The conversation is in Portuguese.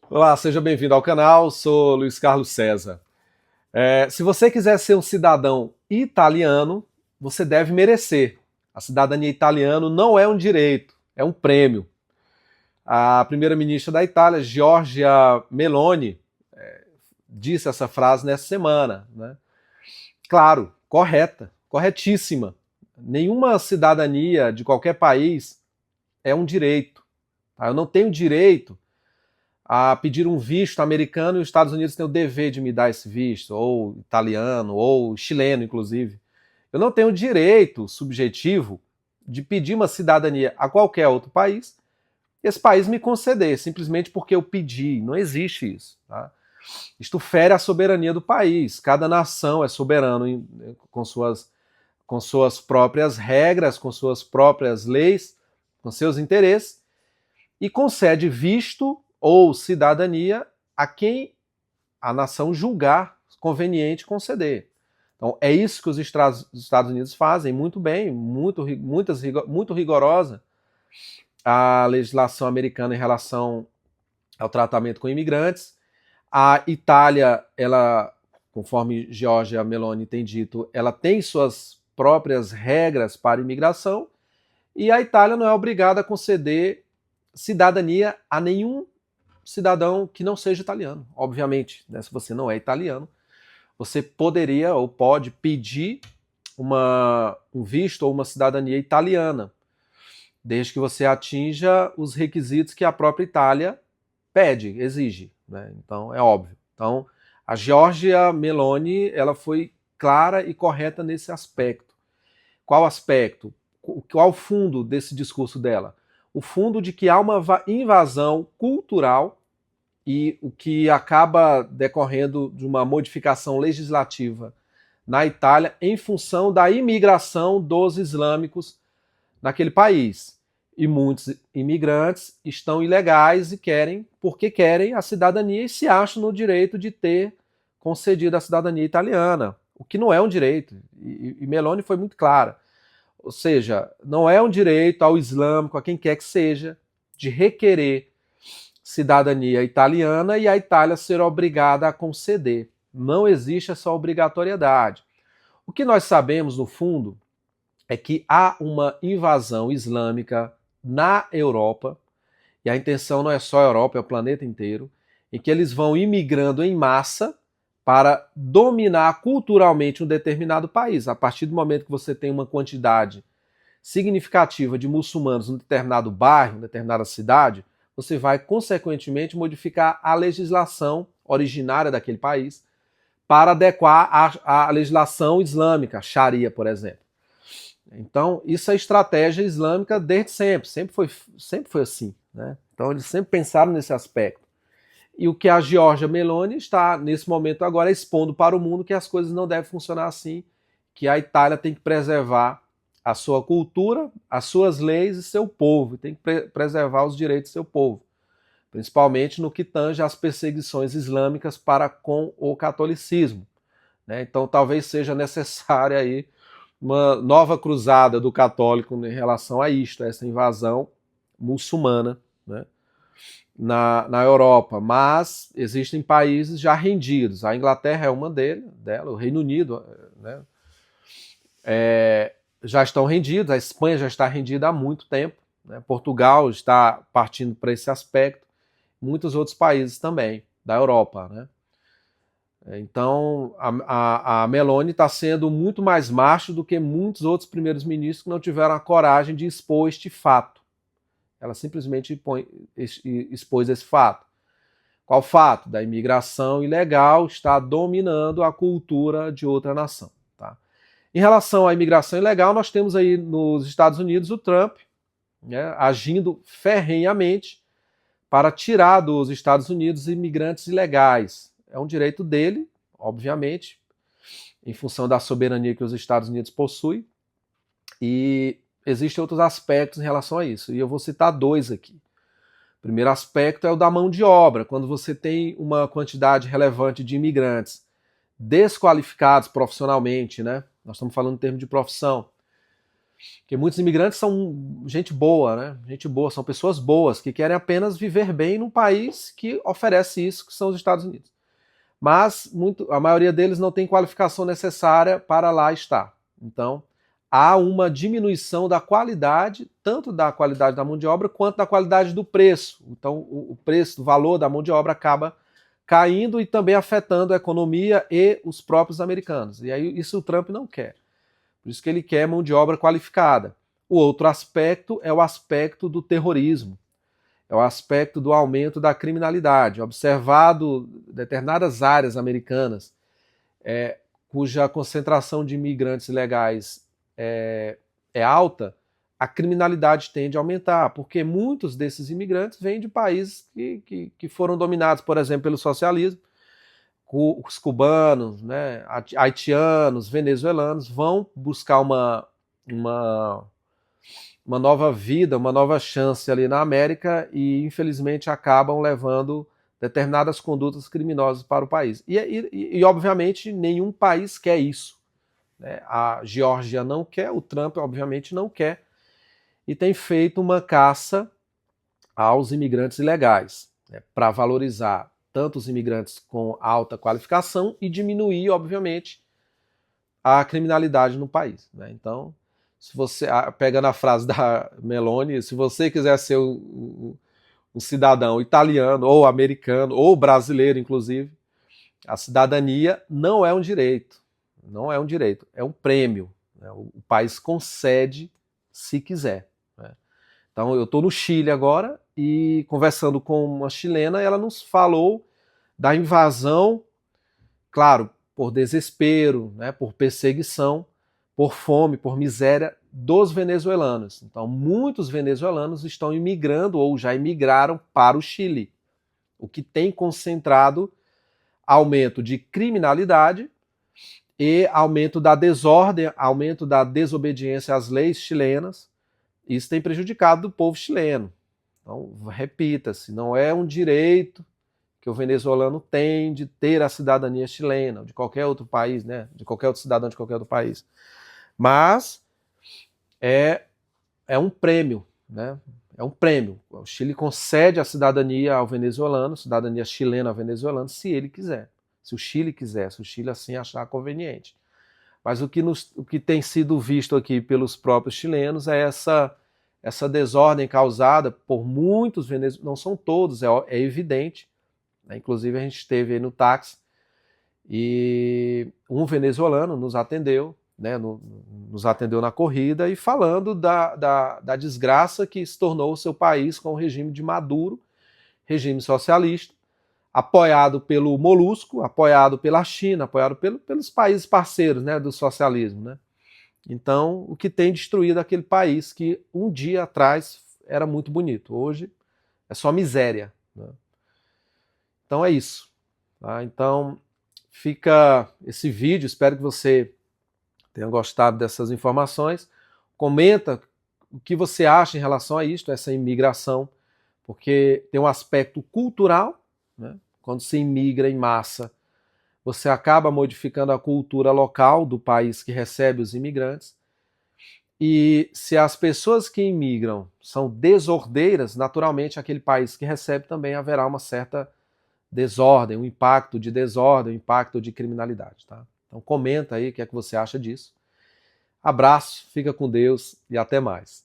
Olá, seja bem-vindo ao canal, sou Luiz Carlos César. Se você quiser ser um cidadão italiano, você deve merecer. A cidadania italiana não é um direito, é um prêmio. A primeira-ministra da Itália, Giorgia Meloni, disse essa frase nessa semana, né? Claro, correta, corretíssima. Nenhuma cidadania de qualquer país é um direito. Tá? Eu não tenho direito a pedir um visto americano e os Estados Unidos têm o dever de me dar esse visto, ou italiano, ou chileno, inclusive. Eu não tenho direito subjetivo de pedir uma cidadania a qualquer outro país e esse país me conceder, simplesmente porque eu pedi. Não existe isso. Tá? Isto fere a soberania do país. Cada nação é soberano com suas próprias regras, com suas próprias leis, com seus interesses, e concede visto ou cidadania a quem a nação julgar conveniente conceder. Então, é isso que os Estados Unidos fazem muito bem, muito rigorosa a legislação americana em relação ao tratamento com imigrantes. A Itália, ela, conforme Giorgia Meloni tem dito, ela tem suas próprias regras para imigração e a Itália não é obrigada a conceder cidadania a nenhum cidadão que não seja italiano, obviamente. Né? Se você não é italiano, você poderia ou pode pedir um visto ou uma cidadania italiana, desde que você atinja os requisitos que a própria Itália pede, exige. Né? Então, é óbvio. Então, a Giorgia Meloni ela foi clara e correta nesse aspecto. Qual aspecto? Qual o fundo desse discurso dela? O fundo de que há uma invasão cultural e o que acaba decorrendo de uma modificação legislativa na Itália em função da imigração dos islâmicos naquele país. E muitos imigrantes estão ilegais e porque querem a cidadania e se acham no direito de ter concedido a cidadania italiana, o que não é um direito. E Meloni foi muito clara. Ou seja, não é um direito ao islâmico, a quem quer que seja, de requerer cidadania italiana e a Itália ser obrigada a conceder. Não existe essa obrigatoriedade. O que nós sabemos, no fundo, é que há uma invasão islâmica na Europa, e a intenção não é só a Europa, é o planeta inteiro, em que eles vão imigrando em massa para dominar culturalmente um determinado país. A partir do momento que você tem uma quantidade significativa de muçulmanos num determinado bairro, em determinada cidade, você vai, consequentemente, modificar a legislação originária daquele país para adequar a legislação islâmica, Sharia, por exemplo. Então, isso é estratégia islâmica desde sempre, sempre foi assim. Né? Então, eles sempre pensaram nesse aspecto. E o que a Giorgia Meloni está, nesse momento agora, expondo para o mundo que as coisas não devem funcionar assim, que a Itália tem que preservar a sua cultura, as suas leis e seu povo, tem que preservar os direitos do seu povo, principalmente no que tange às perseguições islâmicas para com o catolicismo. Né? Então talvez seja necessária aí uma nova cruzada do católico em relação a isto, a essa invasão muçulmana, né? Na Europa, mas existem países já rendidos. A Inglaterra é uma dela, o Reino Unido, né? Já estão rendidos, a Espanha já está rendida há muito tempo, né? Portugal está partindo para esse aspecto, muitos outros países também, da Europa. Né? Então, a Meloni está sendo muito mais macho do que muitos outros primeiros ministros que não tiveram a coragem de expor este fato. Ela simplesmente expôs esse fato. Qual fato? Da imigração ilegal está dominando a cultura de outra nação. Tá? Em relação à imigração ilegal, nós temos aí nos Estados Unidos o Trump, né, agindo ferrenhamente para tirar dos Estados Unidos imigrantes ilegais. É um direito dele, obviamente, em função da soberania que os Estados Unidos possuem, e existem outros aspectos em relação a isso, e eu vou citar dois aqui. O primeiro aspecto é o da mão de obra. Quando você tem uma quantidade relevante de imigrantes desqualificados profissionalmente, né? Nós estamos falando em termos de profissão, Porque muitos imigrantes são gente boa, né? Gente boa, são pessoas boas que querem apenas viver bem num país que oferece isso, que são os Estados Unidos. Mas a maioria deles não tem qualificação necessária para lá estar. Então, há uma diminuição da qualidade, tanto da qualidade da mão de obra, quanto da qualidade do preço. Então, o preço, o valor da mão de obra acaba caindo e também afetando a economia e os próprios americanos. E aí isso o Trump não quer. Por isso que ele quer mão de obra qualificada. O outro aspecto é o aspecto do terrorismo. É o aspecto do aumento da criminalidade. Observado determinadas áreas americanas cuja concentração de imigrantes ilegais é alta, a criminalidade tende a aumentar, porque muitos desses imigrantes vêm de países que foram dominados, por exemplo, pelo socialismo. Os cubanos, né, haitianos, venezuelanos vão buscar uma nova vida, uma nova chance ali na América e, infelizmente, acabam levando determinadas condutas criminosas para o país. E obviamente, nenhum país quer isso. Né? A Geórgia não quer, o Trump, obviamente, não quer, e tem feito uma caça aos imigrantes ilegais, né, para valorizar tanto os imigrantes com alta qualificação e diminuir, obviamente, a criminalidade no país. Né? Então, se você, pegando a frase da Meloni, se você quiser ser um cidadão italiano, ou americano, ou brasileiro, inclusive, a cidadania não é um direito. Não é um direito, é um prêmio. Né? O país concede se quiser. Né? Então, eu estou no Chile agora e conversando com uma chilena, ela nos falou da invasão, claro, por desespero, né, por perseguição, por fome, por miséria dos venezuelanos. Então, muitos venezuelanos estão imigrando ou já imigraram para o Chile, o que tem concentrado aumento de criminalidade e aumento da desordem, aumento da desobediência às leis chilenas. Isso tem prejudicado o povo chileno. Então, repita-se, não é um direito que o venezuelano tem de ter a cidadania chilena, ou de qualquer outro país, né? De qualquer outro cidadão de qualquer outro país. Mas é um prêmio, né? É um prêmio. O Chile concede a cidadania ao venezuelano, cidadania chilena ao venezuelano, se ele quiser. Se o Chile quiser, se o Chile assim achar conveniente. Mas o que tem sido visto aqui pelos próprios chilenos é essa desordem causada por muitos venezuelanos, não são todos, é evidente. Inclusive a gente esteve aí no táxi e um venezuelano nos atendeu, né, nos atendeu na corrida e falando da desgraça que se tornou o seu país com o regime de Maduro, regime socialista, apoiado pelo Molusco, apoiado pela China, apoiado pelos países parceiros, né, do socialismo. Né? Então, o que tem destruído aquele país que um dia atrás era muito bonito, hoje é só miséria. Né? Então é isso. Tá? Então fica esse vídeo, espero que você tenha gostado dessas informações. Comenta o que você acha em relação a isto, essa imigração, porque tem um aspecto cultural, né? Quando se imigra em massa, você acaba modificando a cultura local do país que recebe os imigrantes. E se as pessoas que imigram são desordeiras, naturalmente aquele país que recebe também haverá uma certa desordem, um impacto de desordem, um impacto de criminalidade. Tá? Então comenta aí o que é que você acha disso. Abraço, fica com Deus e até mais.